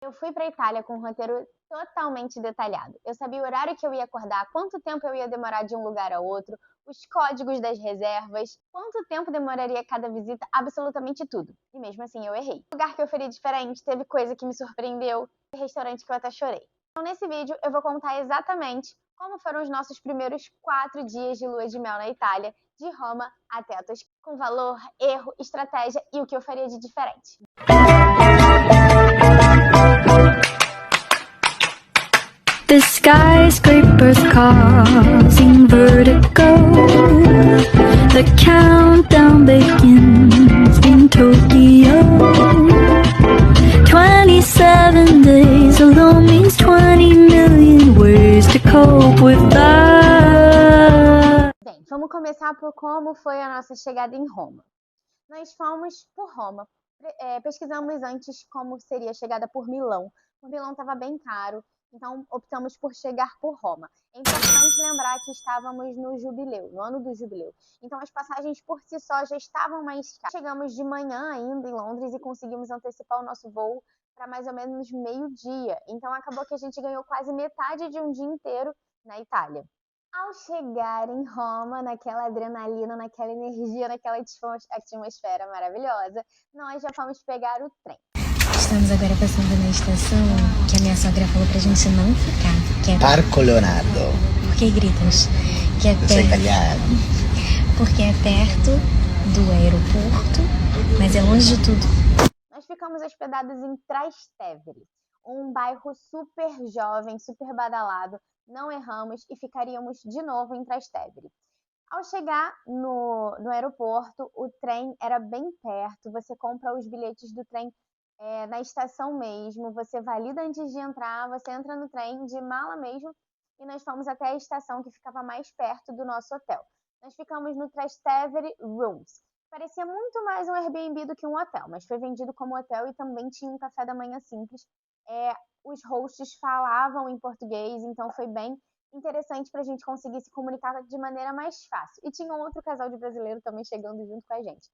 Eu fui para a Itália com um roteiro totalmente detalhado. Eu sabia o horário que eu ia acordar, quanto tempo eu ia demorar de um lugar a outro, os códigos das reservas, quanto tempo demoraria cada visita, absolutamente tudo. E mesmo assim eu errei. O lugar que eu faria diferente, teve coisa que me surpreendeu, e restaurante que eu até chorei. Então nesse vídeo eu vou contar exatamente como foram os nossos primeiros 4 dias de lua de mel na Itália, de Roma até a Toscana, com valor, erro, estratégia e o que eu faria de diferente. The skyscrapers causing vertigo. The countdown begins in Tokyo. 27 days alone means 20 million ways to cope with that. Bem, vamos começar por como foi a nossa chegada em Roma. Nós fomos por Roma. Pesquisamos antes como seria a chegada por Milão. Por Milão estava bem caro. Então, optamos por chegar por Roma. É importante lembrar que estávamos no jubileu, no ano do jubileu. Então, as passagens por si só já estavam mais caras. Chegamos de manhã ainda em Londres e conseguimos antecipar o nosso voo para mais ou menos meio-dia. Então, acabou que a gente ganhou quase metade de um dia inteiro na Itália. Ao chegar em Roma, naquela adrenalina, naquela energia, naquela atmosfera maravilhosa, nós já fomos pegar o trem. Estamos agora passando na estação que a minha sogra falou pra gente não ficar. Que é... Parco Leonardo. Por que gritas? Que é Eu sou italiano. Porque é perto do aeroporto, mas é longe de tudo. Nós ficamos hospedados em Trastevere, um bairro super jovem, super badalado. Não erramos e ficaríamos de novo em Trastevere. Ao chegar no aeroporto, o trem era bem perto. Você compra os bilhetes do trem na estação mesmo, você valida antes de entrar, você entra no trem de mala mesmo e nós fomos até a estação que ficava mais perto do nosso hotel. Nós ficamos no Trastevere Rooms. Parecia muito mais um Airbnb do que um hotel, mas foi vendido como hotel e também tinha um café da manhã simples. Os hosts falavam em português, então foi bem interessante para a gente conseguir se comunicar de maneira mais fácil. E tinha um outro casal de brasileiro também chegando junto com a gente.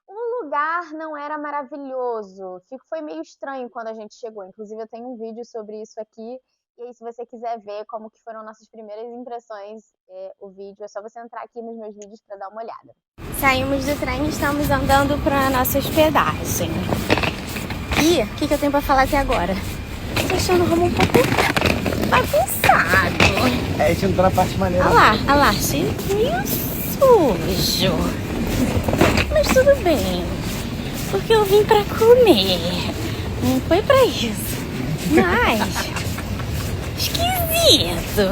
O lugar não era maravilhoso, foi meio estranho quando a gente chegou. Inclusive eu tenho um vídeo sobre isso aqui. E aí se você quiser ver como que foram nossas primeiras impressões, o vídeo, é só você entrar aqui nos meus vídeos para dar uma olhada. Saímos do trem e estamos andando para nossa hospedagem. E o que eu tenho para falar até agora? Tô achando o Roma um pouco bagunçado. A gente entrou na parte maneira. Olha lá, achei meio sujo. Mas tudo bem, porque eu vim pra comer, não foi pra isso. Mas, esquisito.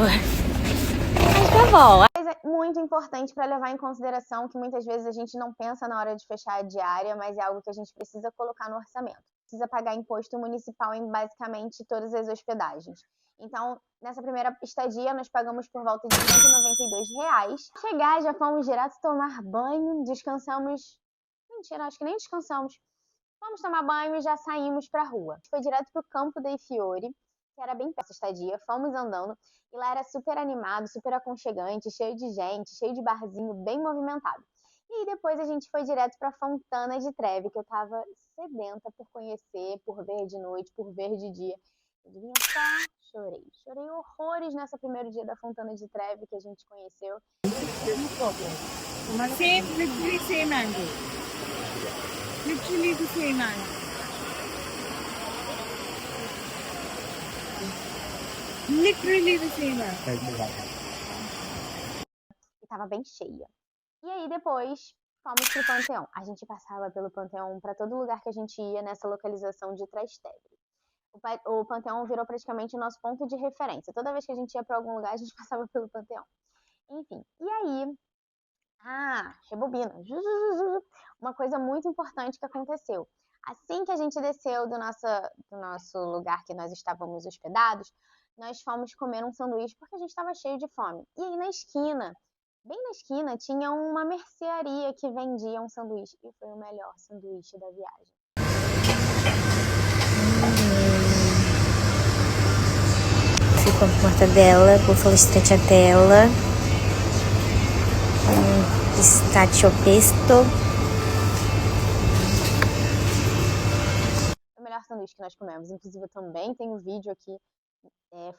Mas tá bom. Coisa muito importante para levar em consideração, que muitas vezes a gente não pensa na hora de fechar a diária, mas é algo que a gente precisa colocar no orçamento. Precisa pagar imposto municipal em basicamente todas as hospedagens. Então, nessa primeira estadia, nós pagamos por volta de R$192. Chegar, já fomos direto tomar banho, descansamos. Mentira, acho que nem descansamos. Fomos tomar banho e já saímos pra rua. Foi direto pro Campo dei Fiori, que era bem perto da estadia. Fomos andando e lá era super animado, super aconchegante, cheio de gente, cheio de barzinho, bem movimentado. E aí depois a gente foi direto pra Fontana di Trevi, que eu tava sedenta por conhecer, por ver de noite, por ver de dia. Adivinha só? Chorei. Chorei horrores nesse primeiro dia da Fontana di Trevi que a gente conheceu. Literally same angle. Literally the same angle. Literally the same angle. E tava bem cheia. E aí depois fomos pro Panteão. A gente passava pelo Panteão para todo lugar que a gente ia nessa localização de Trastevere. O Panteão virou praticamente o nosso ponto de referência. Toda vez que a gente ia para algum lugar, a gente passava pelo Panteão. Enfim, e aí... rebobina. Uma coisa muito importante que aconteceu. Assim que a gente desceu do nosso lugar que nós estávamos hospedados, nós fomos comer um sanduíche porque a gente estava cheio de fome. E aí na esquina, bem na esquina, tinha uma mercearia que vendia um sanduíche. E foi o melhor sanduíche da viagem. Ficou com mortadela, búfala stracciatella, pistachio pesto. O melhor sanduíche sanduíche que nós comemos. Inclusive, eu também tenho vídeo aqui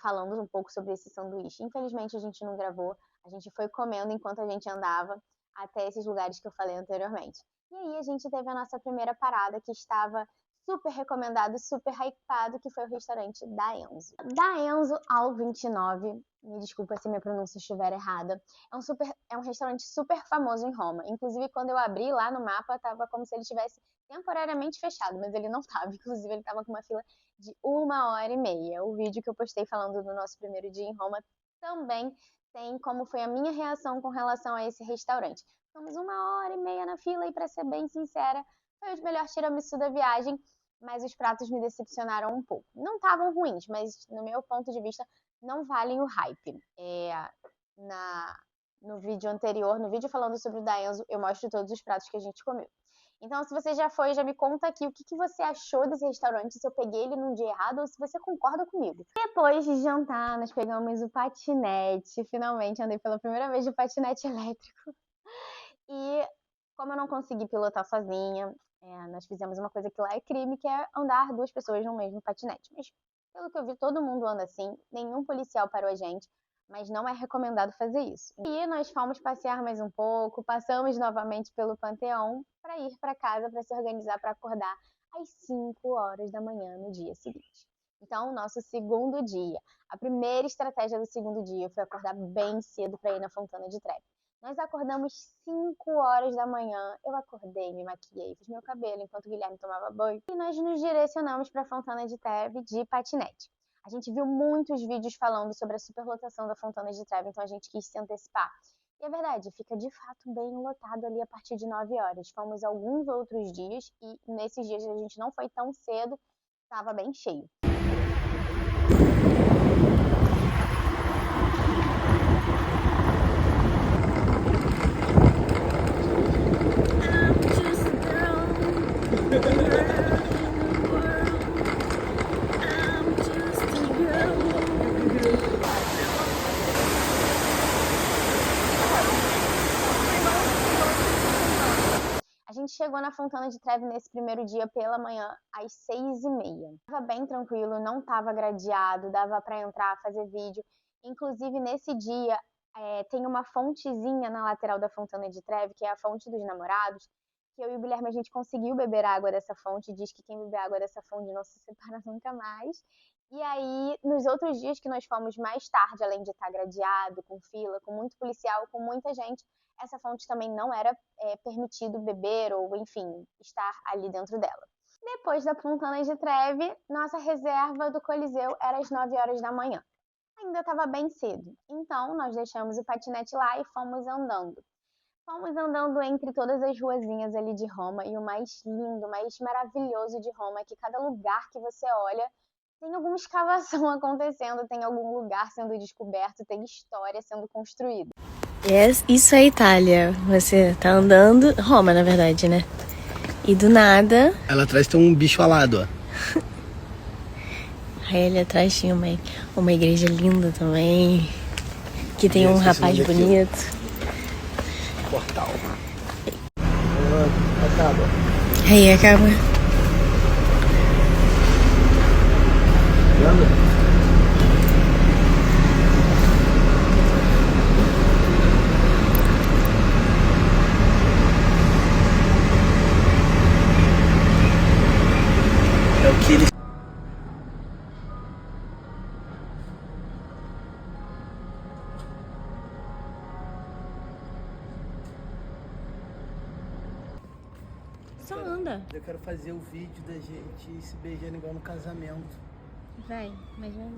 falando um pouco sobre esse sanduíche. Infelizmente, a gente não gravou. A gente foi comendo enquanto a gente andava até esses lugares que eu falei anteriormente. E aí, a gente teve a nossa primeira parada, que estava super recomendado, super hypado, que foi o restaurante da Enzo. Da Enzo ao 29, me desculpa se minha pronúncia estiver errada, é um restaurante super famoso em Roma. Inclusive, quando eu abri lá no mapa, tava como se ele estivesse temporariamente fechado, mas ele não estava. Inclusive, ele estava com uma fila de 1h30. O vídeo que eu postei falando do nosso primeiro dia em Roma também tem como foi a minha reação com relação a esse restaurante. Ficamos 1h30 na fila e, para ser bem sincera, foi o melhor tiramisu da viagem, mas os pratos me decepcionaram um pouco. Não estavam ruins, mas no meu ponto de vista, não valem o hype. No vídeo anterior, no vídeo falando sobre o da Enzo, eu mostro todos os pratos que a gente comeu. Então, se você já foi, já me conta aqui o que você achou desse restaurante, se eu peguei ele num dia errado ou se você concorda comigo. Depois de jantar, nós pegamos o patinete. Finalmente andei pela primeira vez de patinete elétrico. E como eu não consegui pilotar sozinha, nós fizemos uma coisa que lá é crime, que é andar 2 pessoas no mesmo patinete. Mas, pelo que eu vi, todo mundo anda assim, nenhum policial parou a gente, mas não é recomendado fazer isso. E nós fomos passear mais um pouco, passamos novamente pelo Panteão para ir para casa, para se organizar para acordar às 5h da manhã no dia seguinte. Então, nosso segundo dia. A primeira estratégia do segundo dia foi acordar bem cedo para ir na Fontana de Trevi. Nós acordamos 5h da manhã, eu acordei, me maquiei, fiz meu cabelo enquanto o Guilherme tomava banho. E nós nos direcionamos para a Fontana de Trevi de patinete. A gente viu muitos vídeos falando sobre a superlotação da Fontana de Trevi, então a gente quis se antecipar. E é verdade, fica de fato bem lotado ali a partir de 9h. Fomos alguns outros dias e nesses dias a gente não foi tão cedo, estava bem cheio. A gente chegou na Fontana de Trevi nesse primeiro dia pela manhã, às 6h30. Tava bem tranquilo, não tava gradeado, dava para entrar, fazer vídeo. Inclusive, nesse dia, tem uma fontezinha na lateral da Fontana de Trevi, que é a fonte dos namorados, que eu e o Guilherme, a gente conseguiu beber água dessa fonte. Diz que quem beber água dessa fonte não se separa nunca mais. E aí, nos outros dias que nós fomos mais tarde, além de estar gradeado, com fila, com muito policial, com muita gente, essa fonte também não era permitido beber ou, enfim, estar ali dentro dela. Depois da Fontana de Trevi, nossa reserva do Coliseu era às 9h da manhã. Ainda estava bem cedo, então nós deixamos o patinete lá e fomos andando. Fomos andando entre todas as ruazinhas ali de Roma, e o mais lindo, mais maravilhoso de Roma é que cada lugar que você olha tem alguma escavação acontecendo, tem algum lugar sendo descoberto, tem história sendo construída. Isso é Itália. Você tá andando... Roma, na verdade, né? E do nada... Ela atrás tem um bicho alado, ó. Aí ali atrás tinha uma igreja linda também. Que tem um rapaz bonito. Portal. Acaba. Aí, acaba. Lembra? É o que ele... Só anda. Eu quero fazer o vídeo da gente se beijando igual no casamento. Vai, mas não.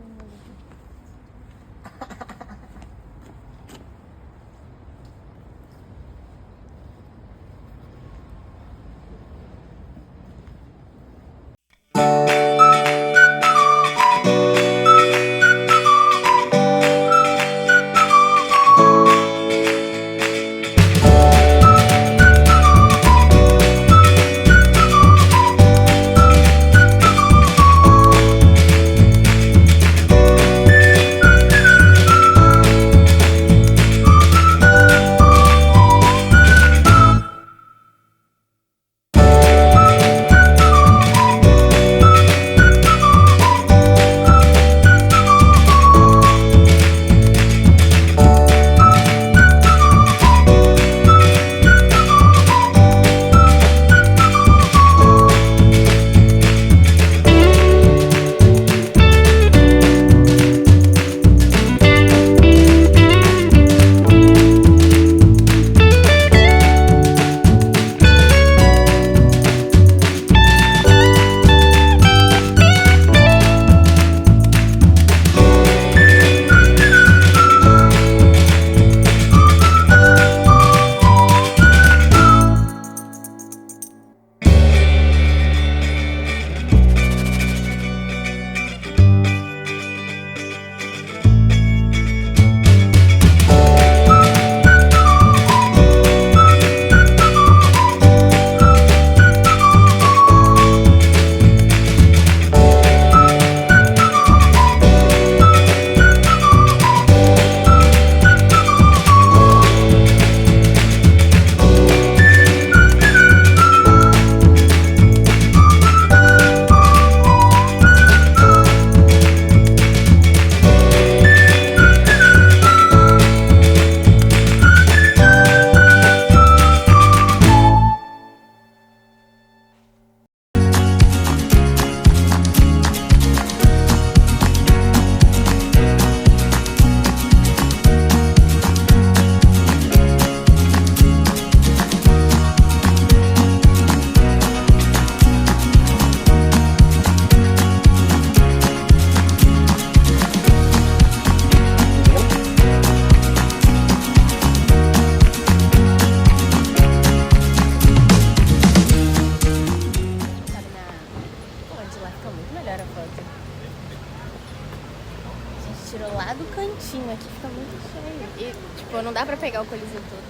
tirou lá do cantinho, aqui fica muito cheio. E, tipo, não dá pra pegar o Coliseu todo.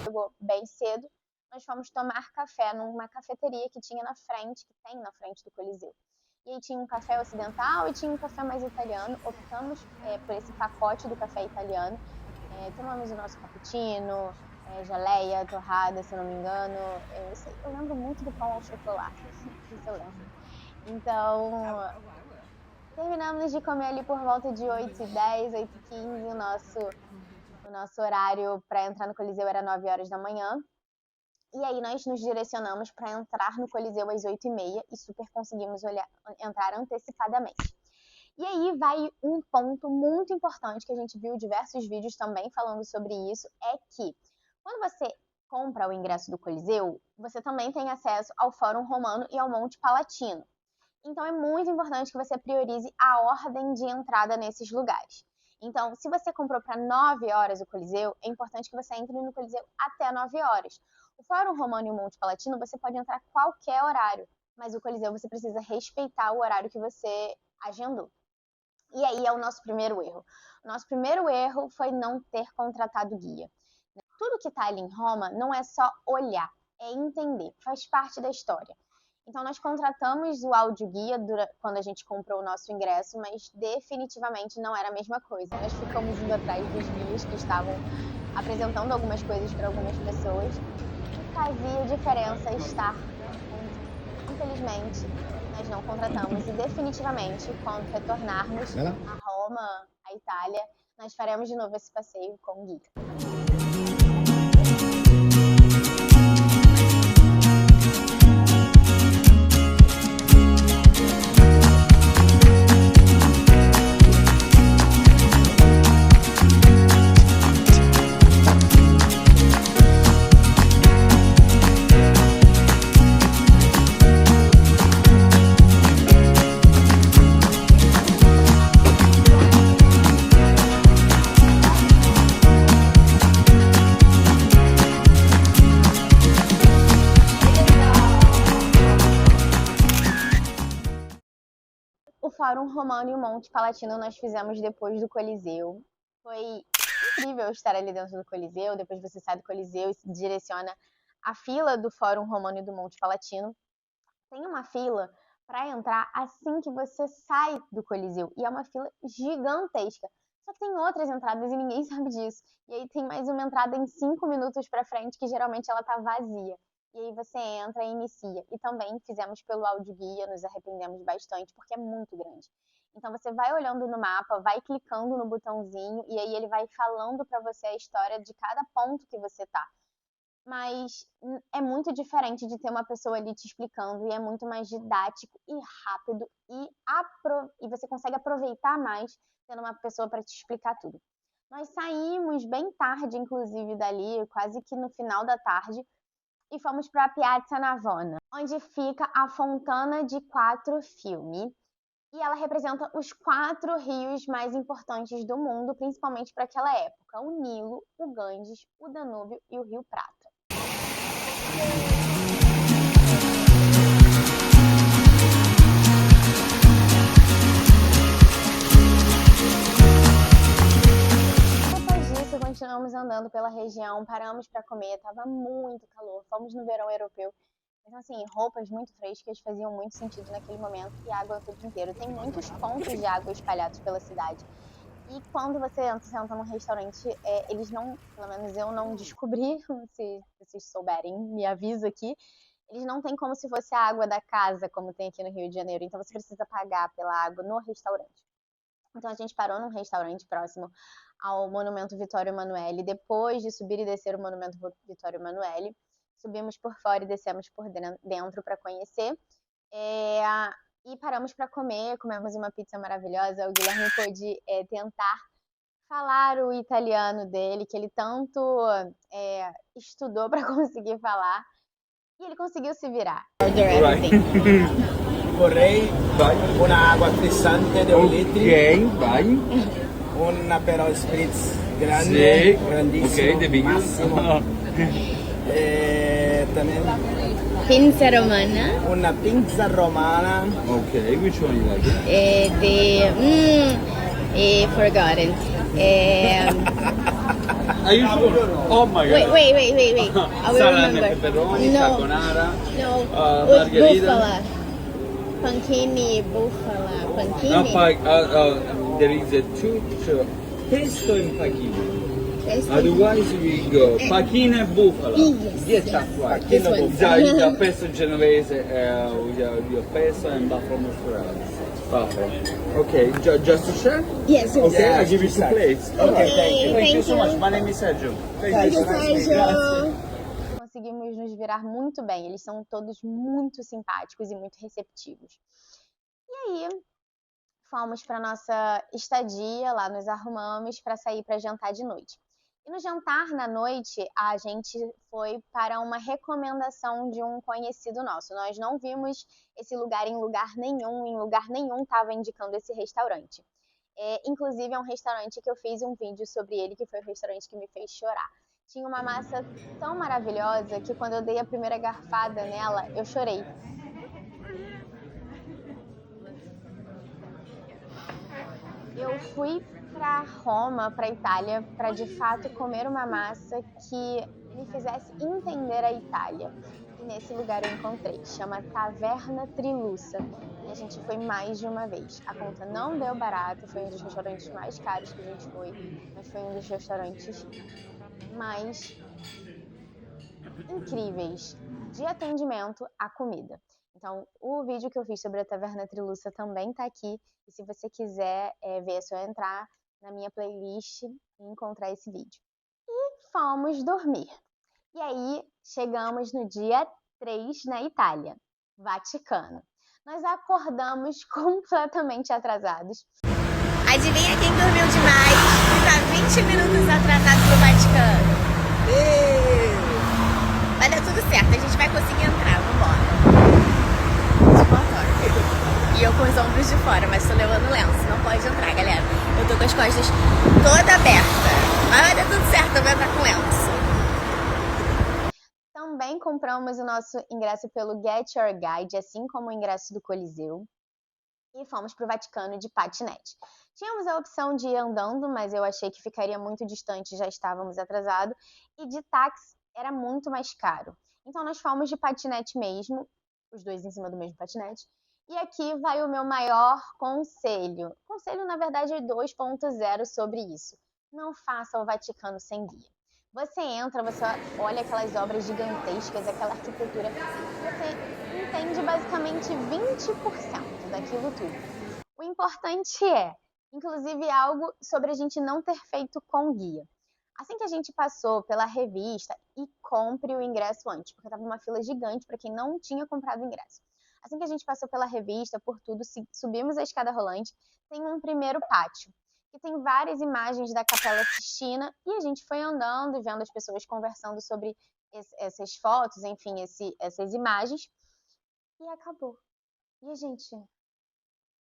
Chegou bem cedo, nós fomos tomar café numa cafeteria que tinha na frente, que tem na frente do Coliseu. E aí tinha um café ocidental e tinha um café mais italiano. Optamos por esse pacote do café italiano. Tomamos o nosso cappuccino, geleia, torrada, se eu não me engano. Eu lembro muito do pão ao chocolate, isso eu lembro. Então, terminamos de comer ali por volta de 8h10, 8h15. O nosso horário para entrar no Coliseu era 9 horas da manhã. E aí nós nos direcionamos para entrar no Coliseu às 8h30 e super conseguimos entrar antecipadamente. E aí vai um ponto muito importante que a gente viu diversos vídeos também falando sobre isso, é que quando você compra o ingresso do Coliseu, você também tem acesso ao Fórum Romano e ao Monte Palatino. Então é muito importante que você priorize a ordem de entrada nesses lugares. Então, se você comprou para 9 horas o Coliseu, é importante que você entre no Coliseu até 9 horas. O Fórum Romano e o Monte Palatino, você pode entrar a qualquer horário, mas o Coliseu você precisa respeitar o horário que você agendou. E aí é o nosso primeiro erro. O nosso primeiro erro foi não ter contratado guia. Tudo que está ali em Roma não é só olhar, é entender, faz parte da história. Então, nós contratamos o audioguia quando a gente comprou o nosso ingresso, mas definitivamente não era a mesma coisa. Nós ficamos indo atrás dos guias que estavam apresentando algumas coisas para algumas pessoas e fazia diferença estar onde, infelizmente, nós não contratamos. E definitivamente, quando retornarmos a Roma, a Itália, nós faremos de novo esse passeio com guia. O Fórum Romano e o Monte Palatino nós fizemos depois do Coliseu. Foi incrível estar ali dentro do Coliseu. Depois você sai do Coliseu e se direciona à fila do Fórum Romano e do Monte Palatino. Tem uma fila para entrar assim que você sai do Coliseu. E é uma fila gigantesca. Só que tem outras entradas e ninguém sabe disso. E aí tem mais uma entrada em 5 minutos para frente, que geralmente ela tá vazia. E aí você entra e inicia. E também fizemos pelo audioguia, nos arrependemos bastante, porque é muito grande. Então você vai olhando no mapa, vai clicando no botãozinho, e aí ele vai falando para você a história de cada ponto que você tá. Mas é muito diferente de ter uma pessoa ali te explicando, e é muito mais didático e rápido, e você consegue aproveitar mais tendo uma pessoa para te explicar tudo. Nós saímos bem tarde, inclusive, dali, quase que no final da tarde, e fomos para a Piazza Navona, onde fica a Fontana di Quattro Fiumi. E ela representa os 4 rios mais importantes do mundo, principalmente para aquela época: o Nilo, o Ganges, o Danúbio e o Rio Prata. Continuamos andando pela região, paramos para comer, estava muito calor, fomos no verão europeu. Então, assim, roupas muito frescas faziam muito sentido naquele momento e água o tempo inteiro. Tem muitos pontos de água espalhados pela cidade. E quando você senta num restaurante, eles não, pelo menos eu não descobri, se vocês souberem, me avisa aqui, eles não têm como se fosse a água da casa, como tem aqui no Rio de Janeiro. Então você precisa pagar pela água no restaurante. Então a gente parou num restaurante próximo ao Monumento Vittorio Emanuele. Depois de subir e descer o Monumento Vittorio Emanuele, subimos por fora e descemos por dentro para conhecer. E paramos para comer, comemos uma pizza maravilhosa. O Guilherme pôde tentar falar o italiano dele, que ele tanto estudou para conseguir falar. E ele conseguiu se virar. Vorrei una acqua frizzante di 1 litro. Ok, vai. Una però spritz grande, Sì. grandissimo, Ok, the biggest. massimo. panettone, Pizza romana. una pizza romana. Okay, which one you like? Forgotten. Are you sure? Oh my god. Wait. I will Salami, remember. pepperoni, No. carbonara. No, Margherita. bufala. Pancini, bufala. Pancini. No, there is a pesto and pachino. Otherwise we go pachino e bufala. Yes, That's right. This one. The pesto genovese, your pesto and buffalo mozzarella. Buffalo. Okay, just to share? Yes. Okay, I'll give you two plates. Okay, thank you. Thank you so much. My name is Sergio. Conseguimos nos virar muito bem. Eles são todos muito simpáticos e muito receptivos. E aí, fomos para nossa estadia, lá nos arrumamos para sair para jantar de noite. E no jantar na noite, a gente foi para uma recomendação de um conhecido nosso. Nós não vimos esse lugar em lugar nenhum estava indicando esse restaurante. Inclusive, é um restaurante que eu fiz um vídeo sobre ele, que foi o restaurante que me fez chorar. Tinha uma massa tão maravilhosa que quando eu dei a primeira garfada nela, eu chorei. Eu fui para Roma, para Itália, para de fato comer uma massa que me fizesse entender a Itália. E nesse lugar eu encontrei, chama Taverna Trilussa. E a gente foi mais de uma vez. A conta não deu barato, foi um dos restaurantes mais caros que a gente foi, mas foi um dos restaurantes mais incríveis de atendimento à comida. Então, o vídeo que eu fiz sobre a Taverna Trilussa também tá aqui. E se você quiser ver, é só entrar na minha playlist e encontrar esse vídeo. E fomos dormir. E aí, chegamos no dia 3 na Itália, Vaticano. Nós acordamos completamente atrasados. Adivinha quem dormiu demais e tá 20 minutos atrasado pro Vaticano? Vai dar tudo certo, a gente vai conseguir entrar, vambora. E eu com os ombros de fora, mas tô levando lenço, não pode entrar, galera. Eu tô com as costas toda aberta, mas vai dar tudo certo, eu vou entrar com lenço. Também compramos o nosso ingresso pelo Get Your Guide, assim como o ingresso do Coliseu. E fomos para o Vaticano de patinete. Tínhamos a opção de ir andando, mas eu achei que ficaria muito distante, já estávamos atrasados. E de táxi era muito mais caro. Então nós fomos de patinete mesmo, os dois em cima do mesmo patinete. E aqui vai o meu maior conselho. Conselho, na verdade, é 2.0 sobre isso. Não faça o Vaticano sem guia. Você entra, você olha aquelas obras gigantescas, aquela arquitetura, você entende basicamente 20% daquilo tudo. O importante é, inclusive, algo sobre a gente não ter feito com guia. Assim que a gente passou pela revista, e compre o ingresso antes, porque estava uma fila gigante para quem não tinha comprado o ingresso. Assim que a gente passou pela revista, por tudo, subimos a escada rolante, tem um primeiro pátio, que tem várias imagens da Capela Sistina, e a gente foi andando e vendo as pessoas conversando sobre essas fotos, enfim, essas imagens, e acabou. E a gente,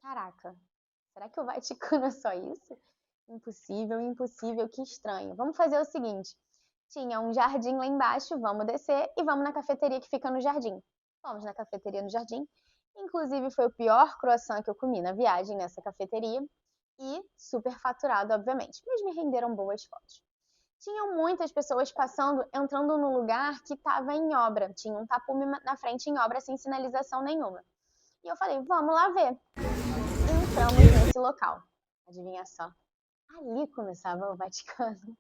caraca, será que o Vaticano é só isso? Impossível, que estranho. Vamos fazer o seguinte, tinha um jardim lá embaixo, vamos descer e vamos na cafeteria que fica no jardim. Fomos na cafeteria no jardim, inclusive foi o pior croissant que eu comi na viagem nessa cafeteria, e super faturado, obviamente, mas me renderam boas fotos. Tinham muitas pessoas passando, entrando no lugar que estava em obra, tinha um tapume na frente em obra sem sinalização nenhuma. E eu falei, vamos lá ver. E entramos nesse local. Adivinha só, ali começava o Vaticano.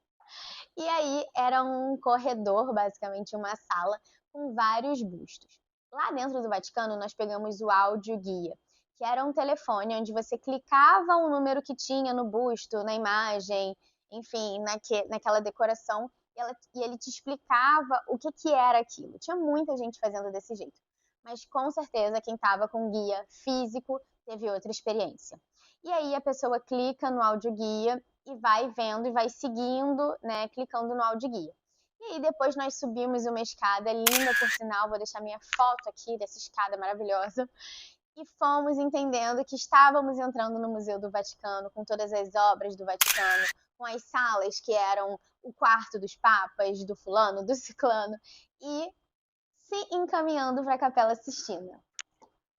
E aí era um corredor, basicamente uma sala, com vários bustos. Lá dentro do Vaticano, nós pegamos o áudio guia, que era um telefone onde você clicava o número que tinha no busto, na imagem, enfim, naquela decoração, e ele te explicava o que era aquilo. Tinha muita gente fazendo desse jeito, mas com certeza quem estava com guia físico teve outra experiência. E aí a pessoa clica no áudio guia e vai vendo e vai seguindo, né, clicando no áudio guia. E aí depois nós subimos uma escada linda, por sinal, vou deixar minha foto aqui dessa escada maravilhosa, e fomos entendendo que estávamos entrando no Museu do Vaticano, com todas as obras do Vaticano, com as salas que eram o quarto dos papas, do fulano, do ciclano, e Se encaminhando para a Capela Sistina.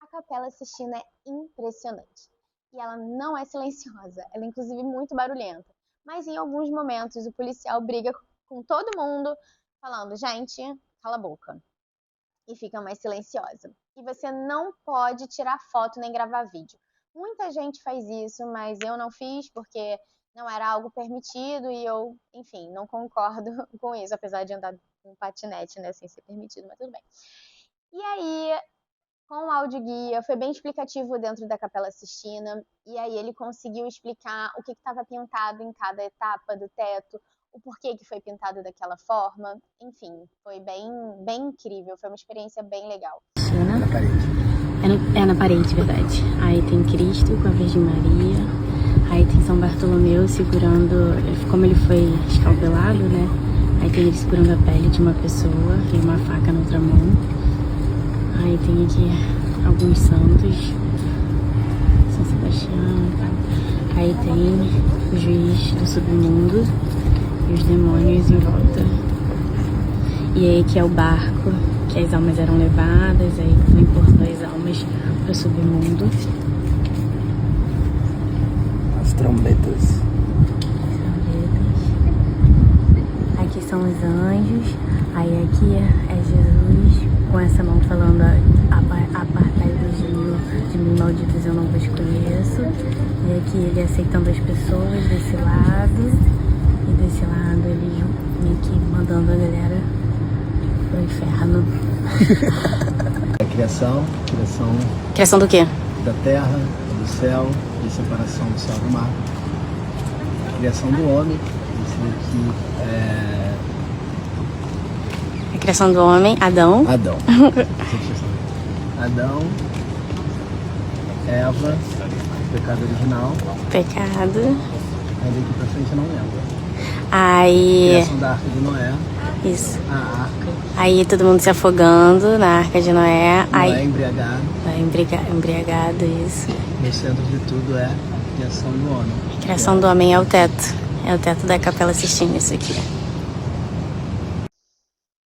A Capela Sistina é impressionante. E ela não é silenciosa, ela é inclusive muito barulhenta. Mas em alguns momentos o policial briga com todo mundo, falando, gente, cala a boca. E fica mais silenciosa. E você não pode tirar foto nem gravar vídeo. Muita gente faz isso, mas eu não fiz porque não era algo permitido e eu, enfim, não concordo com isso, apesar de andar com patinete, né, sem ser permitido, mas tudo bem. E aí, com o audioguia, foi bem explicativo dentro da Capela Sistina, e aí ele conseguiu explicar o que estava pintado em cada etapa do teto, o porquê que foi pintado daquela forma, enfim, foi bem incrível, foi uma experiência bem legal. Na parede. É na parede, verdade. Aí tem Cristo com a Virgem Maria, aí tem São Bartolomeu segurando, como ele foi escalpelado, né? Aí tem ele segurando a pele de uma pessoa e uma faca na outra mão. Aí tem aqui alguns santos, São Sebastião e tal. Aí tem o juiz do submundo e os demônios em volta. E aí aqui é o barco, que as almas eram levadas, aí foi importando as almas para o submundo. As trombetas. Aqui são os anjos, aí aqui é Jesus com essa mão falando apartai-vos de mim, malditos, eu não vos conheço. E aqui ele aceitando as pessoas desse lado, e desse lado ele meio que mandando a galera pro inferno. A criação Criação do quê? da terra, do céu, e separação do céu do mar. A criação do homem, esse daqui é A criação do homem, Adão. Adão. Adão, Eva, pecado original. Pecado. Aí daqui pra frente eu não lembro. Aí. Criação da Arca de Noé, Isso. a arca, Aí todo mundo se afogando na Arca de Noé. Aí. Noé embriagado. Embriagado, isso. No centro de tudo é a criação do homem. A criação do homem é o teto. É o teto da Capela Sistina, isso aqui.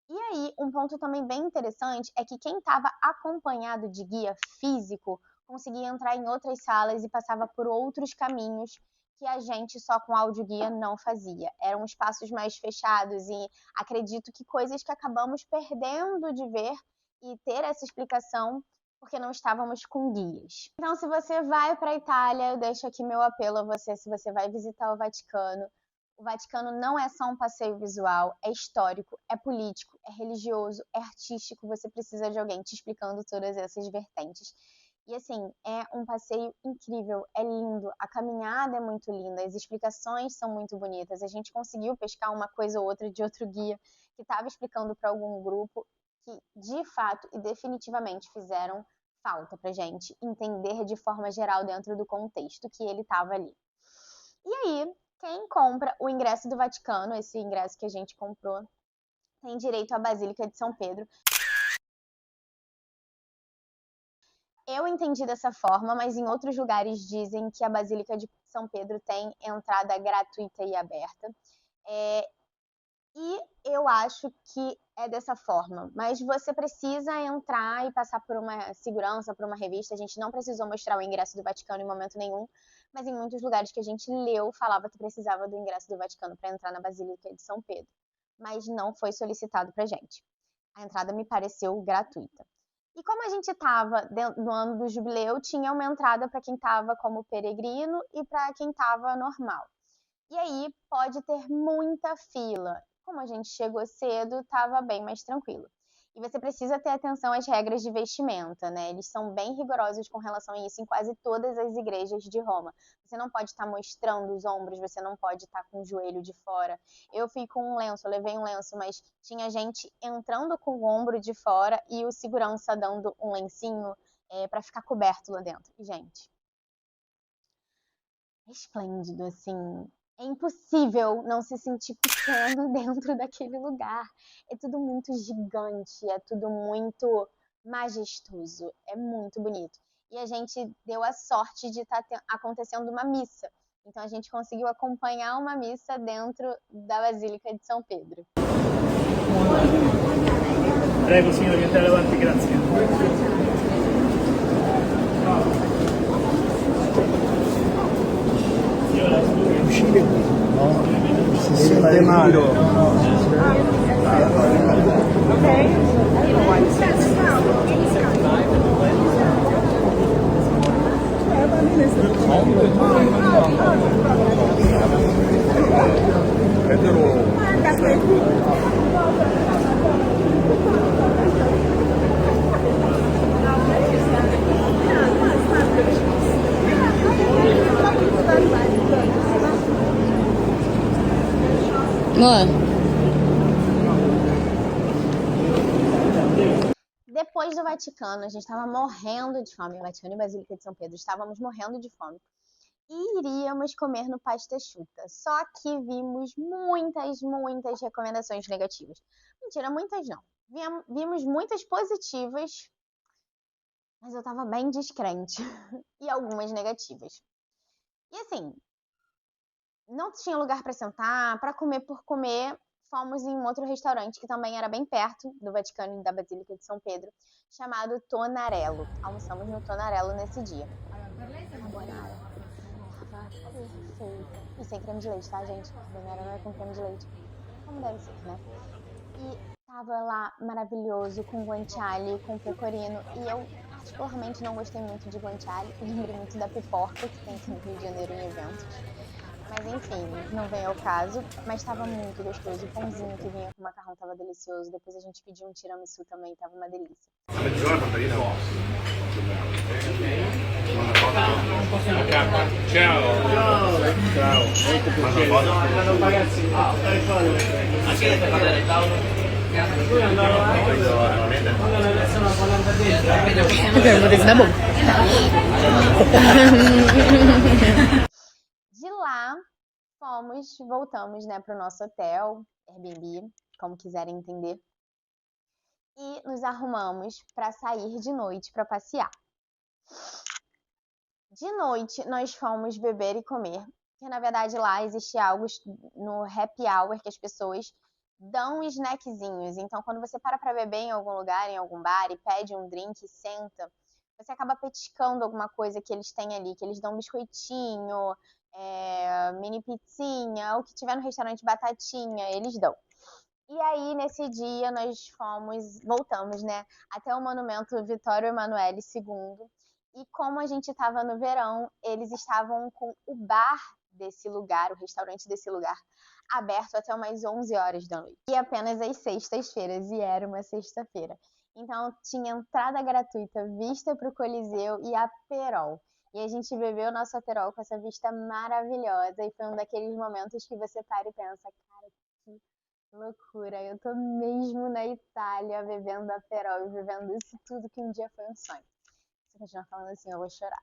E aí, um ponto também bem interessante é que quem estava acompanhado de guia físico conseguia entrar em outras salas e passava por outros caminhos que a gente só com audioguia não fazia. Eram espaços mais fechados e acredito que coisas que acabamos perdendo de ver e ter essa explicação porque não estávamos com guias. Então, se você vai para a Itália, eu deixo aqui meu apelo a você, se você vai visitar o Vaticano não é só um passeio visual, é histórico, é político, é religioso, é artístico, você precisa de alguém te explicando todas essas vertentes. E assim, é um passeio incrível, é lindo, a caminhada é muito linda, as explicações são muito bonitas. A gente conseguiu pescar uma coisa ou outra de outro guia que estava explicando para algum grupo que de fato e definitivamente fizeram falta pra gente entender de forma geral dentro do contexto que ele estava ali. E aí, quem compra o ingresso do Vaticano, esse ingresso que a gente comprou, tem direito à Basílica de São Pedro. Eu entendi dessa forma, mas em outros lugares dizem que a Basílica de São Pedro tem entrada gratuita e aberta. E eu acho que é dessa forma, mas você precisa entrar e passar por uma segurança, por uma revista. A gente não precisou mostrar o ingresso do Vaticano em momento nenhum, mas em muitos lugares que a gente leu falava que precisava do ingresso do Vaticano para entrar na Basílica de São Pedro, mas não foi solicitado pra gente. A entrada me pareceu gratuita. E como a gente estava no ano do jubileu, tinha uma entrada para quem estava como peregrino e para quem estava normal. E aí pode ter muita fila. Como a gente chegou cedo, estava bem mais tranquilo. E você precisa ter atenção às regras de vestimenta, né? Eles são bem rigorosos com relação a isso em quase todas as igrejas de Roma. Você não pode estar mostrando os ombros, você não pode estar com o joelho de fora. Eu fui com um lenço, eu levei um lenço, mas tinha gente entrando com o ombro de fora e o segurança dando um lencinho para ficar coberto lá dentro. E, gente, é esplêndido, assim. É impossível não se sentir pequeno dentro daquele lugar. É tudo muito gigante, é tudo muito majestoso, é muito bonito. E a gente deu a sorte de estar acontecendo uma missa. Então a gente conseguiu acompanhar uma missa dentro da Basílica de São Pedro. Prego signori, andate avanti, grazie. Uscire qui, no? Si sente male. Depois do Vaticano, a gente estava morrendo de fome. O Vaticano e a Basílica de São Pedro estávamos morrendo de fome. E iríamos comer no Pasta Chuta. Só que vimos muitas recomendações negativas. Mentira, muitas não. Vimos muitas positivas, mas eu tava bem descrente. E algumas negativas. E assim, não tinha lugar para sentar, para comer por comer. Fomos em um outro restaurante que também era bem perto do Vaticano e da Basílica de São Pedro, chamado Tonarello. Almoçamos no Tonarello nesse dia. Perfeito. E sem creme de leite, tá, gente? Carbonara não é com creme de leite. Como deve ser, né? E tava lá maravilhoso, com guanciale, com pecorino. E eu particularmente não gostei muito de guanciale. Lembrei muito da pipoca que tem aqui no Rio de Janeiro em eventos. Mas enfim, não vem ao caso. Mas estava muito gostoso. O pãozinho que vinha com macarrão estava delicioso. Depois a gente pediu um tiramisu também, estava uma delícia. De lá, voltamos, né, para o nosso hotel, Airbnb, como quiserem entender. E nos arrumamos para sair de noite para passear. De noite, nós fomos beber e comer, porque na verdade lá existe algo no happy hour que as pessoas dão snackzinhos. Então, quando você para beber em algum lugar, em algum bar, e pede um drink e senta, você acaba petiscando alguma coisa que eles têm ali, que eles dão biscoitinho, mini pizzinha, o que tiver no restaurante, batatinha, eles dão. E aí, nesse dia, nós voltamos, né, até o monumento Vittorio Emanuele II. E como a gente estava no verão, eles estavam com o bar desse lugar, o restaurante desse lugar, aberto até umas 11 horas da noite. E apenas às sextas-feiras, e era uma sexta-feira. Então, tinha entrada gratuita, vista para o Coliseu e aperol. E a gente bebeu nosso aperol com essa vista maravilhosa. E foi um daqueles momentos que você para e pensa, cara, que loucura, eu tô mesmo na Itália bebendo aperol e vivendo isso tudo que um dia foi um sonho. Se eu continuar falando assim, eu vou chorar.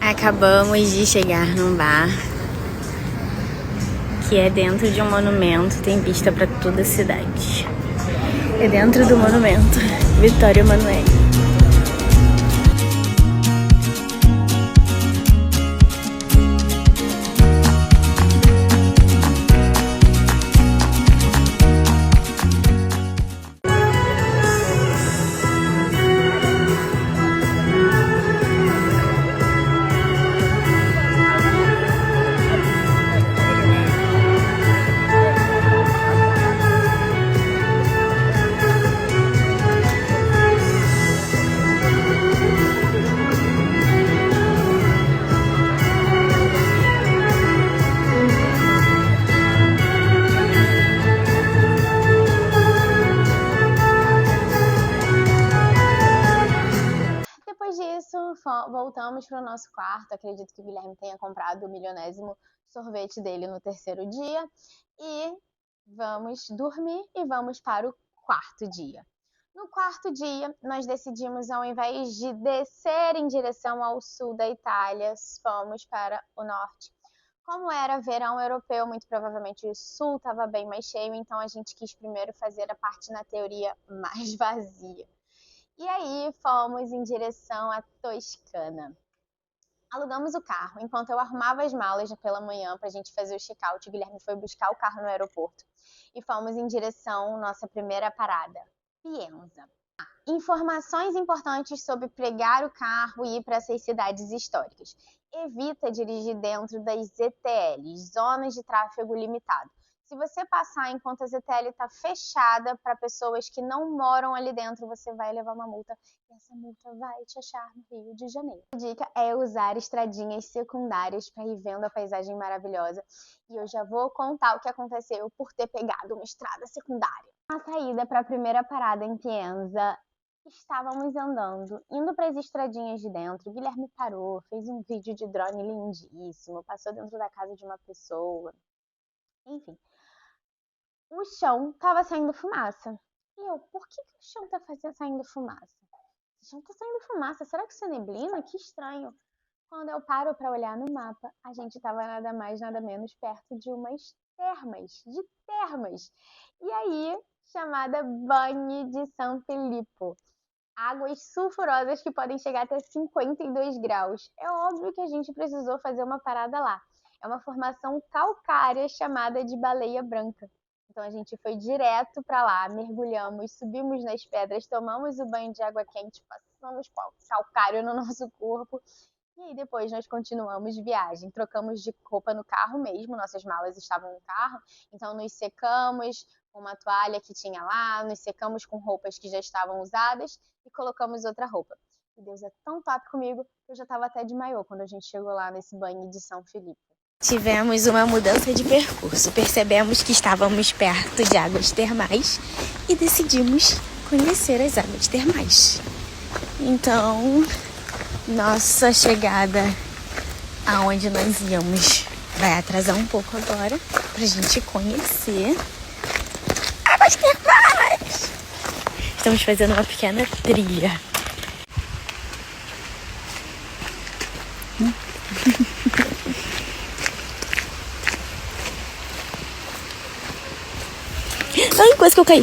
Acabamos de chegar num bar que é dentro de um monumento, tem vista para toda a cidade. É dentro do monumento Vittorio Emanuele. Voltamos para o nosso quarto. Acredito que o Guilherme tenha comprado o milionésimo sorvete dele no terceiro dia. E vamos dormir e vamos para o quarto dia. No quarto dia, nós decidimos, ao invés de descer em direção ao sul da Itália, fomos para o norte. Como era verão europeu, muito provavelmente o sul estava bem mais cheio, então a gente quis primeiro fazer a parte, na teoria, mais vazia. E aí fomos em direção à Toscana. Alugamos o carro. Enquanto eu arrumava as malas pela manhã para a gente fazer o check-out, o Guilherme foi buscar o carro no aeroporto. E fomos em direção à nossa primeira parada, Pienza. Informações importantes sobre pegar o carro e ir para essas cidades históricas. Evita dirigir dentro das ZTLs, zonas de tráfego limitado. Se você passar enquanto a ZTL está fechada para pessoas que não moram ali dentro, você vai levar uma multa e essa multa vai te achar no Rio de Janeiro. A dica é usar estradinhas secundárias para ir vendo a paisagem maravilhosa. E eu já vou contar o que aconteceu por ter pegado uma estrada secundária. Na saída para a primeira parada em Pienza, estávamos andando, indo para as estradinhas de dentro. O Guilherme parou, fez um vídeo de drone lindíssimo, passou dentro da casa de uma pessoa. Enfim, o chão estava saindo fumaça. E eu, por que o chão está saindo fumaça? O chão está saindo fumaça, será que isso é neblina? Que estranho. Quando eu paro para olhar no mapa, a gente estava nada mais, nada menos perto de umas termas. E aí, chamada Banho de São Filippo. Águas sulfurosas que podem chegar até 52 graus. É óbvio que a gente precisou fazer uma parada lá. É uma formação calcária chamada de Baleia Branca. Então a gente foi direto para lá, mergulhamos, subimos nas pedras, tomamos o banho de água quente, passamos calcário no nosso corpo. E aí depois nós continuamos viagem, trocamos de roupa no carro mesmo, nossas malas estavam no carro, então nos secamos com uma toalha que tinha lá, nos secamos com roupas que já estavam usadas e colocamos outra roupa. E Deus é tão top comigo que eu já estava até de maiô quando a gente chegou lá nesse banho de São Filipe. Tivemos uma mudança de percurso, percebemos que estávamos perto de águas termais e decidimos conhecer as águas termais. Então, nossa chegada aonde nós íamos vai atrasar um pouco agora pra gente conhecer águas termais. Estamos fazendo uma pequena trilha. Ai, quase que eu caí.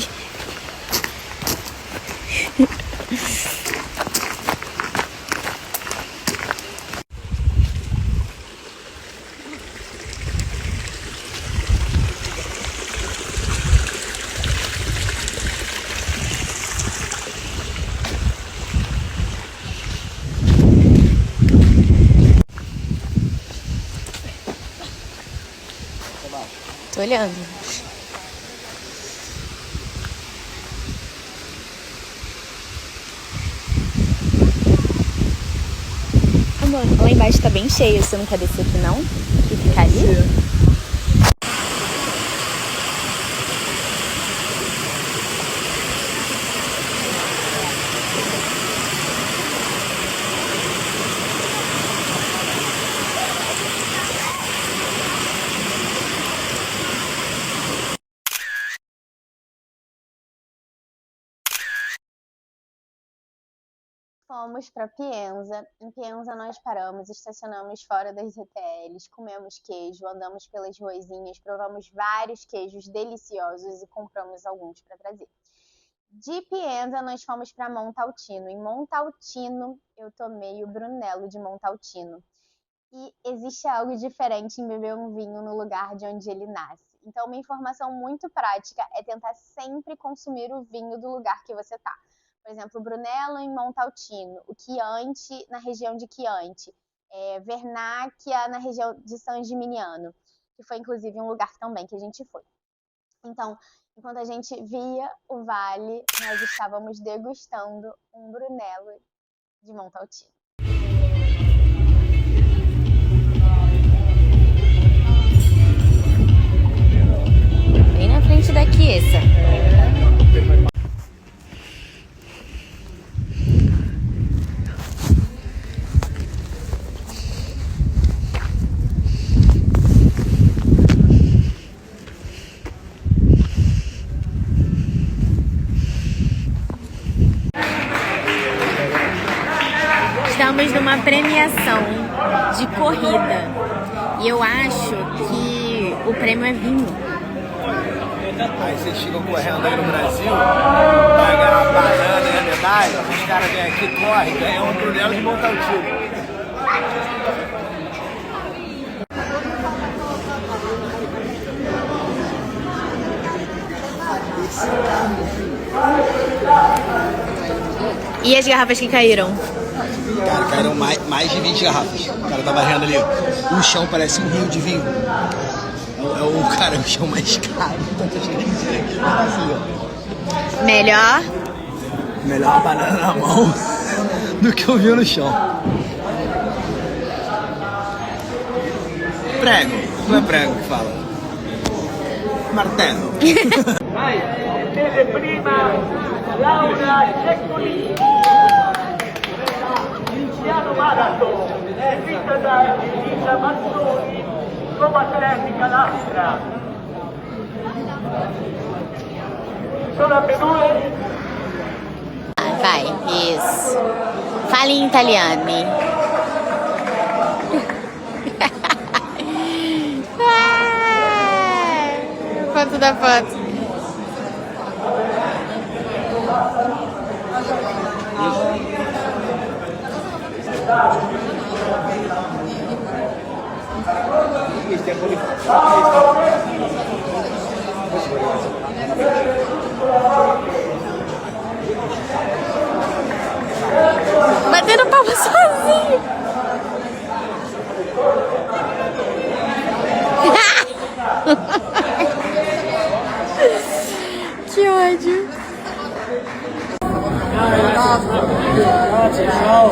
Tô olhando. Lá embaixo tá bem cheio, você não quer descer aqui não? E ficar ali? Fomos para Pienza. Em Pienza nós paramos, estacionamos fora das ZTLs, comemos queijo, andamos pelas ruazinhas, provamos vários queijos deliciosos e compramos alguns para trazer. De Pienza nós fomos para Montalcino. Em Montalcino eu tomei o Brunello de Montalcino. E existe algo diferente em beber um vinho no lugar de onde ele nasce. Então uma informação muito prática é tentar sempre consumir o vinho do lugar que você está. Por exemplo, o Brunello em Montalcino, o Chianti na região de Chianti, Vernaccia na região de San Gimignano, que foi inclusive um lugar também que a gente foi. Então, enquanto a gente via o vale, nós estávamos degustando um Brunello de Montalcino. Bem na frente da Chiesa. Estamos numa premiação de corrida e eu acho que o prêmio é vinho. Aí vocês ficam correndo aí no Brasil, vai ganhar uma banana e a medalha, os caras vêm aqui, correm, ganham um Brunello de Montalcino. E as garrafas que caíram? Cara, caíram mais de 20 garrafas. O cara tá varrendo ali. O chão parece um rio de vinho. É o chão mais caro. Melhor? Melhor uma banana na mão do que o vinho no chão. Prego. Não é prego que fala. Martelo. Vai, deve prima Laura Ceccoli. Luciano Marato, vista da Elisa Mazzoni, come atletica lastra. Sono avvenute. Vai, isso. Fale em italiano. Foto da foto. Batendo palma sozinho. Que ódio. Grazie, ciao.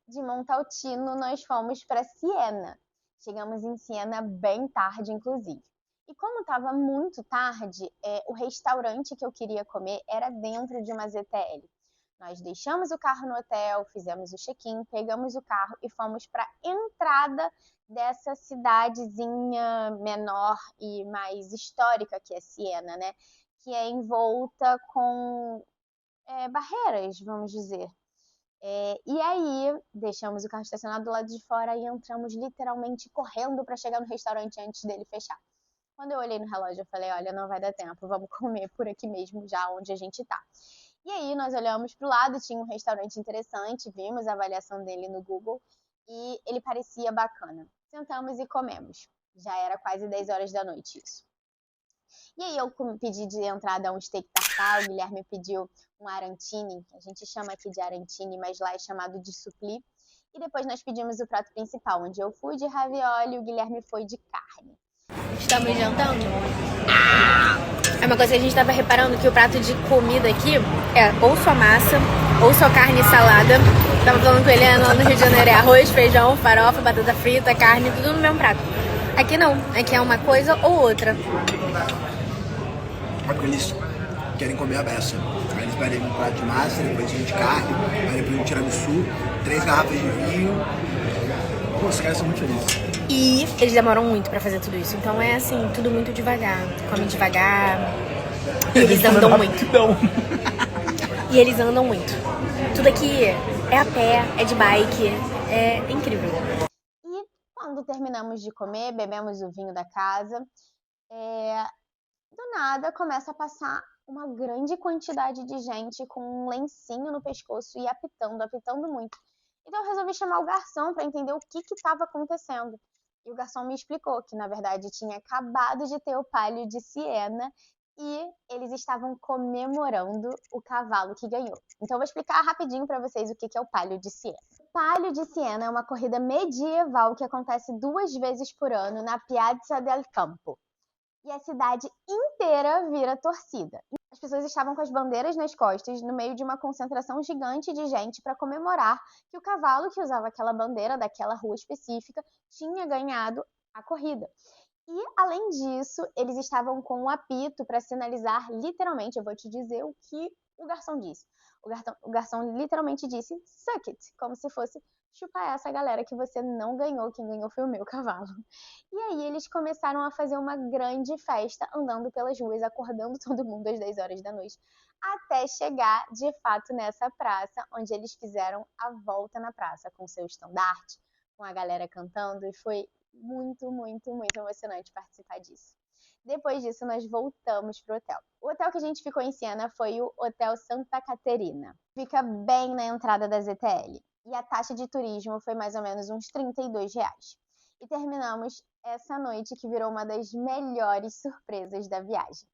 De Montalcino, nós fomos para Siena. Chegamos em Siena bem tarde, inclusive. E como estava muito tarde, o restaurante que eu queria comer era dentro de uma ZTL. Nós deixamos o carro no hotel, fizemos o check-in, pegamos o carro e fomos para a entrada dessa cidadezinha menor e mais histórica que é Siena, né? Que é envolta com barreiras, vamos dizer. E aí, deixamos o carro estacionado do lado de fora e entramos literalmente correndo para chegar no restaurante antes dele fechar. Quando eu olhei no relógio, eu falei, olha, não vai dar tempo, vamos comer por aqui mesmo, já onde a gente tá. E aí, nós olhamos pro lado, tinha um restaurante interessante, vimos a avaliação dele no Google e ele parecia bacana. Sentamos e comemos. Já era quase 10 horas da noite isso. E aí eu pedi de entrada um steak tartar, o Guilherme pediu um arantini, que a gente chama aqui de arantini, mas lá é chamado de supli. E depois nós pedimos o prato principal, onde eu fui de ravioli e o Guilherme foi de carne. Estamos jantando? É uma coisa que a gente estava reparando, que o prato de comida aqui é ou só massa, ou só carne e salada. Tava falando com ele lá no Rio de Janeiro, é arroz, feijão, farofa, batata frita, carne, tudo no mesmo prato. Aqui não, aqui é uma coisa ou outra. É porque eles querem comer a beça. Aí eles pedem um prato de massa, depois um de carne, aí depois um tiramisu, 3 garrafas de vinho. Pô, os caras são muito felizes. E eles demoram muito pra fazer tudo isso. Então é assim, tudo muito devagar. Come devagar. E eles andam muito. E eles andam muito. Tudo aqui é a pé, é de bike, é incrível. E quando terminamos de comer, bebemos o vinho da casa, do nada começa a passar uma grande quantidade de gente com um lencinho no pescoço e apitando muito. Então eu resolvi chamar o garçom para entender o que estava acontecendo. E o garçom me explicou que, na verdade, tinha acabado de ter o Palio de Siena e eles estavam comemorando o cavalo que ganhou. Então eu vou explicar rapidinho para vocês o que é o Palio de Siena. O Palio de Siena é uma corrida medieval que acontece 2 vezes por ano na Piazza del Campo. E a cidade inteira vira torcida. As pessoas estavam com as bandeiras nas costas, no meio de uma concentração gigante de gente para comemorar que o cavalo que usava aquela bandeira daquela rua específica tinha ganhado a corrida. E, além disso, eles estavam com um apito para sinalizar, literalmente, eu vou te dizer o que o garçom disse. O garçom literalmente disse, suck it, como se fosse chupar essa galera que você não ganhou, quem ganhou foi o meu cavalo. E aí eles começaram a fazer uma grande festa, andando pelas ruas, acordando todo mundo às 10 horas da noite, até chegar, de fato, nessa praça, onde eles fizeram a volta na praça, com seu estandarte, com a galera cantando, e foi muito, muito, muito emocionante participar disso. Depois disso, nós voltamos pro hotel. O hotel que a gente ficou em Siena foi o Hotel Santa Caterina. Fica bem na entrada da ZTL. E a taxa de turismo foi mais ou menos uns R$ 32. E terminamos essa noite que virou uma das melhores surpresas da viagem.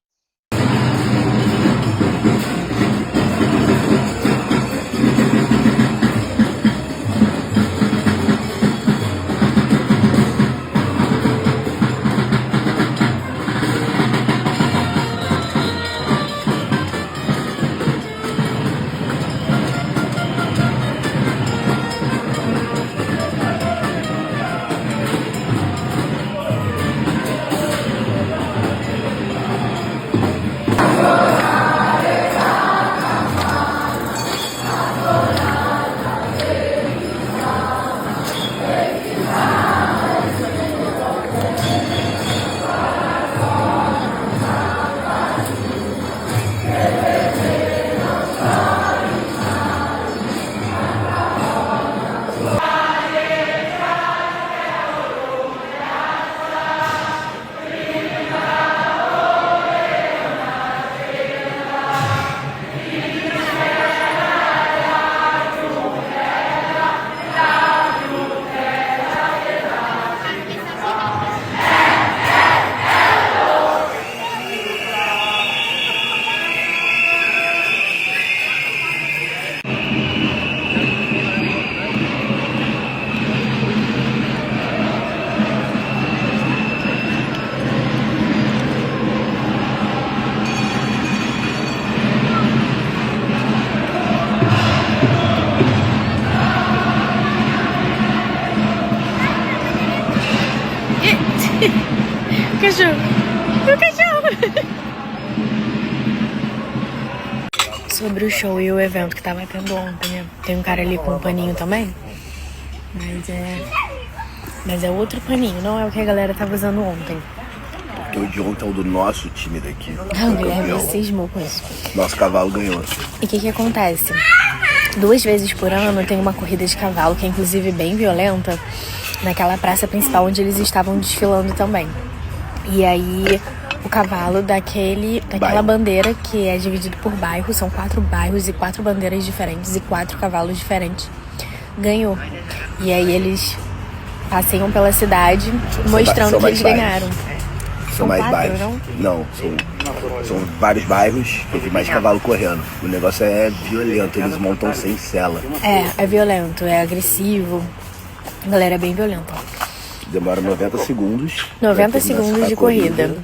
Cachorro! Meu cachorro! Sobre o show e o evento que tava tendo ontem, né? Tem um cara ali com um paninho também. Mas é outro paninho, não é o que a galera tava usando ontem. Porque o de ontem é o do nosso time daqui. O Guilherme cismou com isso. Nosso cavalo ganhou. E o que acontece? 2 vezes por ano tem uma corrida de cavalo, que é inclusive bem violenta, naquela praça principal onde eles estavam desfilando também. E aí o cavalo daquela bandeira que é dividido por bairros, são 4 bairros e 4 bandeiras diferentes e 4 cavalos diferentes, ganhou. E aí eles passeiam pela cidade mostrando que eles ganharam. São mais 4, bairros. Não, são vários bairros, teve mais cavalo correndo. O negócio é violento, eles montam sem sela. É violento, é agressivo. A galera é bem violenta. Demora 90 segundos. 90 segundos de corrida.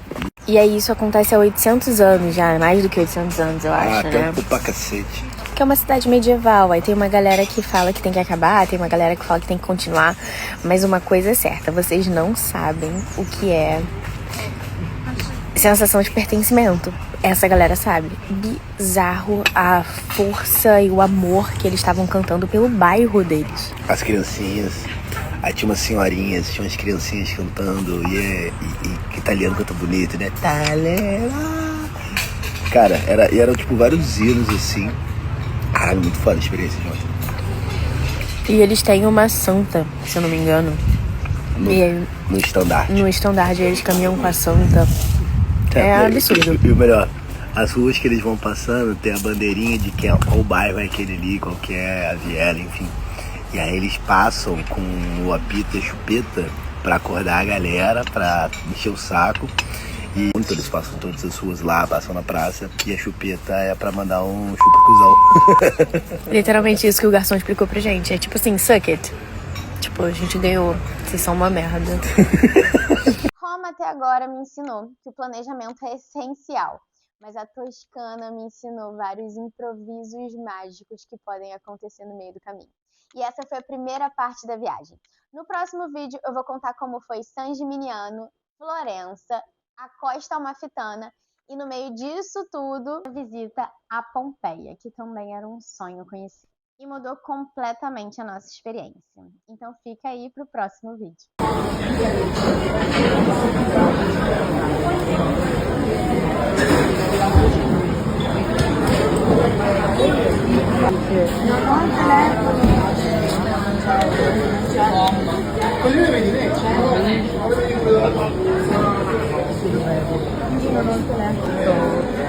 E aí isso acontece há 800 anos já, mais do que 800 anos, eu acho, né? Tempo pra cacete. Que é uma cidade medieval, aí tem uma galera que fala que tem que acabar, tem uma galera que fala que tem que continuar, mas uma coisa é certa, vocês não sabem o que é sensação de pertencimento. Essa galera sabe. Bizarro a força e o amor que eles estavam cantando pelo bairro deles. As criancinhas. Aí tinha umas senhorinhas, tinha umas criancinhas cantando, e italiano canta bonito, né? Cara, era tipo vários hinos assim. Ah, muito foda a experiência de ontem. E eles têm uma santa, se eu não me engano. No estandarte. No estandarte, eles caminham com a santa. É absurdo. E o melhor, as ruas que eles vão passando tem a bandeirinha de qual bairro é aquele ali, qual que é a viela, enfim. E aí eles passam com o apito e a chupeta pra acordar a galera, pra encher o saco. E eles passam todas as ruas lá, passam na praça. E a chupeta é pra mandar um chupa-cuzão. Literalmente isso que o garçom explicou pra gente. É tipo assim, suck it. Tipo, a gente ganhou. Vocês são uma merda. Roma até agora me ensinou que o planejamento é essencial. Mas a Toscana me ensinou vários improvisos mágicos que podem acontecer no meio do caminho. E essa foi a primeira parte da viagem. No próximo vídeo eu vou contar como foi San Gimignano, Florença, a Costa Amalfitana e no meio disso tudo, a visita a Pompeia, que também era um sonho conhecer. E mudou completamente a nossa experiência. Então fica aí pro próximo vídeo.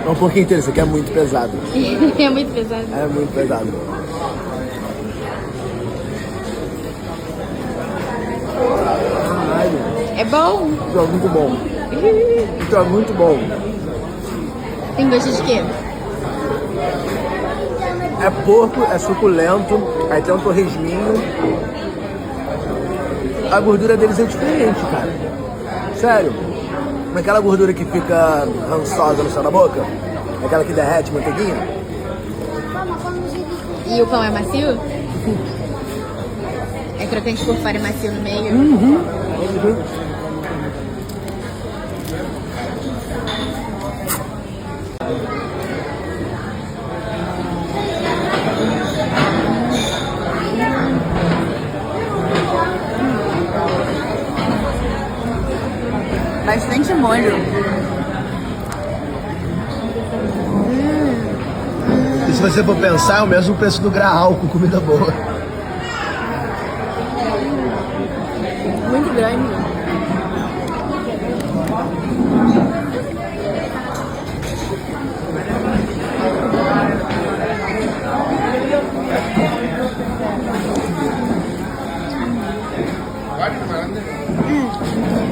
É um pouquinho inteiro, isso aqui é muito pesado. É muito pesado. É muito pesado. É bom? Isso é muito bom. Isso é muito bom. Tem gosto de quê? É porco, é suculento, aí tem um torresminho. A gordura deles é diferente, cara. Sério. Aquela gordura que fica rançosa no céu da boca, aquela que derrete, manteiguinha. E o pão é macio? É crocante por fora e macio no meio? Bastante molho. E se você for pensar, é o mesmo preço do Graal com comida boa. Muito grande.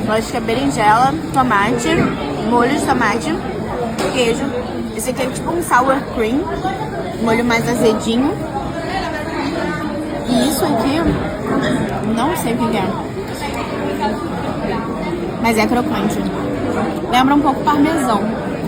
Eu acho que é berinjela, tomate, molho de tomate, queijo. Esse aqui é tipo um sour cream, molho mais azedinho. E isso aqui, não sei o que é. Mas é crocante. Lembra um pouco parmesão.